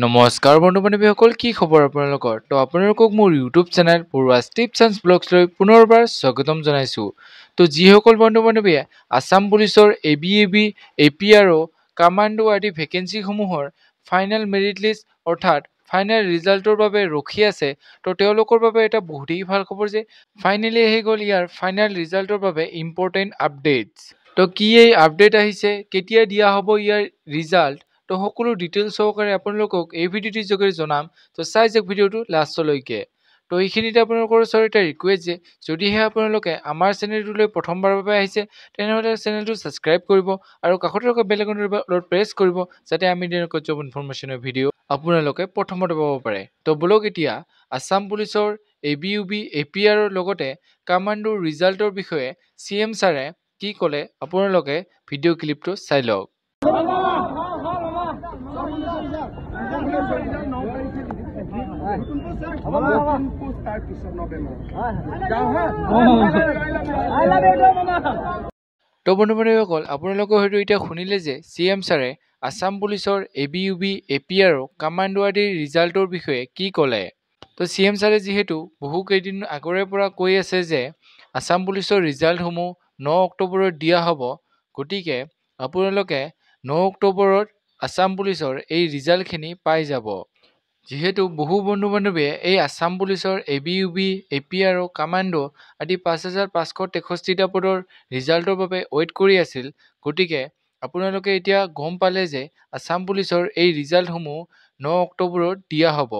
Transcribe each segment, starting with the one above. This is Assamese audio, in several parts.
নমস্কাৰ বন্ধু বান্ধৱীসকল, কি খবৰ আপোনালোকৰ? তো আপোনালোকক মোৰ ইউটিউব চেনেল পৰুৱাছ টিপছ এণ্ড ব্লগছলৈ পুনৰবাৰ স্বাগতম জনাইছোঁ। তো যিসকল বন্ধু বান্ধৱীয়ে আছাম পুলিচৰ ABAB, APRO, কামাণ্ডো আদি ভেকেঞ্চিসমূহৰ ফাইনেল মেৰিট লিষ্ট অৰ্থাৎ ফাইনেল ৰিজাল্টৰ বাবে ৰখি আছে, তো তেওঁলোকৰ বাবে এটা বহুতেই ভাল খবৰ যে ফাইনেলি আহি গ'ল ইয়াৰ ফাইনেল ৰিজাল্টৰ বাবে ইম্পৰ্টেণ্ট আপডেটছ। তো কি এই আপডেট আহিছে, কেতিয়া দিয়া হ'ব ইয়াৰ ৰিজাল্ট, তো সকলো ডিটেইলছ সহকাৰে আপোনালোকক এই ভিডিঅ'টিৰ যোগেৰে জনাম। তো চাই যাওক ভিডিঅ'টো লাষ্টলৈকে। তো এইখিনিতে আপোনালোকৰ ওচৰত এটা ৰিকুৱেষ্ট যে যদিহে আপোনালোকে আমাৰ চেনেলটোলৈ প্ৰথমবাৰৰ বাবে আহিছে, তেনেহ'লে চেনেলটো ছাবস্ক্ৰাইব কৰিব আৰু কাষতে থকা বেল আইকনটো অলপ প্ৰেছ কৰিব, যাতে আমি তেনেকুৱা জব ইনফৰমেশ্যনৰ ভিডিঅ' আপোনালোকে প্ৰথমতে পাব পাৰে। তো বলক এতিয়া আছাম পুলিচৰ ABUB, APRৰ লগতে কামাণ্ডোৰ ৰিজাল্টৰ বিষয়ে CM ছাৰে কি ক'লে আপোনালোকে ভিডিঅ' ক্লিপটো চাই লওক। তো বন্ধু বান্ধৱীসকল, আপোনালোকে হয়তো এতিয়া শুনিলে যে CM ছাৰে আছাম পুলিচৰ ABUB, APRO, কামাণ্ডো আদিৰ ৰিজাল্টৰ বিষয়ে কি ক'লে। তো CM ছাৰে যিহেতু বহু কেইদিন আগৰে পৰা কৈ আছে যে আছাম পুলিচৰ ৰিজাল্টসমূহ 9 অক্টোবৰত দিয়া হ'ব, গতিকে আপোনালোকে 9 অক্টোবৰত আছাম পুলিচৰ এই ৰিজাল্টখিনি পাই যাব। যিহেতু বহু বন্ধু বান্ধৱীয়ে এই আছাম পুলিচৰ ABUB, APRO, কামাণ্ডো আদি 5563টা পদৰ ৰিজাল্টৰ বাবে ৱেইট কৰি আছিল, গতিকে আপোনালোকে এতিয়া গম পালে যে আছাম পুলিচৰ এই ৰিজাল্টসমূহ 9 অক্টোবৰত দিয়া হ'ব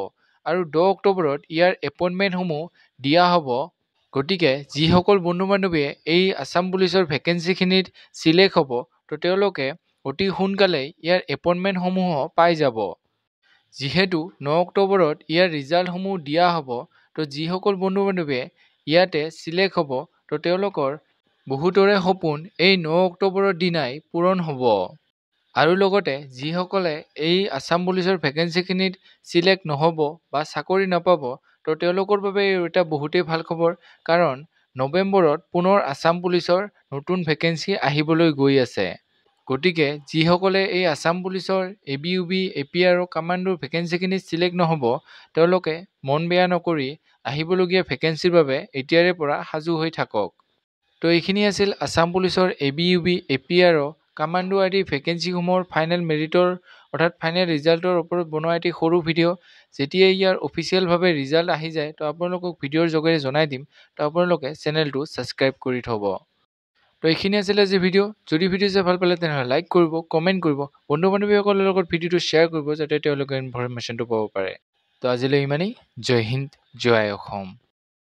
আৰু 10 অক্টোবৰত ইয়াৰ এপইণ্টমেণ্টসমূহ দিয়া হ'ব। গতিকে যিসকল বন্ধু বান্ধৱীয়ে এই আছাম পুলিচৰ ভেকেঞ্চিখিনিত চিলেক্ট হ'ব, তো তেওঁলোকে অতি সোনকালে ইয়াৰ এপইণ্টমেণ্টসমূহ পাই যাব। যিহেতু 9 অক্টোবৰত ইয়াৰ ৰিজাল্টসমূহ দিয়া হ'ব, তো যিসকল বন্ধু বান্ধৱীয়ে ইয়াতে চিলেক্ট হ'ব, তো তেওঁলোকৰ বহুতৰে সপোন এই 9 অক্টোবৰৰ দিনাই পূৰণ হ'ব। আৰু লগতে যিসকলে এই আছাম পুলিচৰ ভেকেঞ্চিখিনিত চিলেক্ট নহ'ব বা চাকৰি নাপাব, তো তেওঁলোকৰ বাবে এটা বহুতেই ভাল খবৰ, কাৰণ নৱেম্বৰত পুনৰ আছাম পুলিচৰ নতুন ভেকেঞ্চি আহিবলৈ গৈ আছে। গতিকে যিসকলে এই আছাম পুলিচৰ ABUB, APRO, কামাণ্ডোৰ ভেকেঞ্চিখিনি চিলেক্ট নহ'ব, তেওঁলোকে মন বেয়া নকৰি আহিবলগীয়া ভেকেঞ্চিৰ বাবে এতিয়াৰে পৰা সাজু হৈ থাকক। তো এইখিনি আছিল আছাম পুলিচৰ ABUB, APRO, কামাণ্ডো আদি ভেকেঞ্চিসমূহৰ ফাইনেল মেৰিটৰ অৰ্থাৎ ফাইনেল ৰিজাল্টৰ ওপৰত বনোৱা এটি সৰু ভিডিঅ'। যেতিয়াই ইয়াৰ অফিচিয়েলভাৱে ৰিজাল্ট আহি যায়, তো আপোনালোকক ভিডিঅ'ৰ যোগেৰে জনাই দিম। তো আপোনালোকে চেনেলটো ছাবস্ক্ৰাইব কৰি থ'ব। তো এইখিনি আছিলে আজি ভিডিঅ'। যদি ভিডিঅ' চাই ভাল পালে তেনেহ'লে লাইক কৰিব, কমেণ্ট কৰিব, বন্ধু বান্ধৱীসকলৰ লগত ভিডিঅ'টো শ্বেয়াৰ কৰিব, যাতে তেওঁলোকে ইনফৰমেশ্যনটো পাব পাৰে। তো আজিলৈ ইমানেই। জয় হিন্দ, জয় অসম।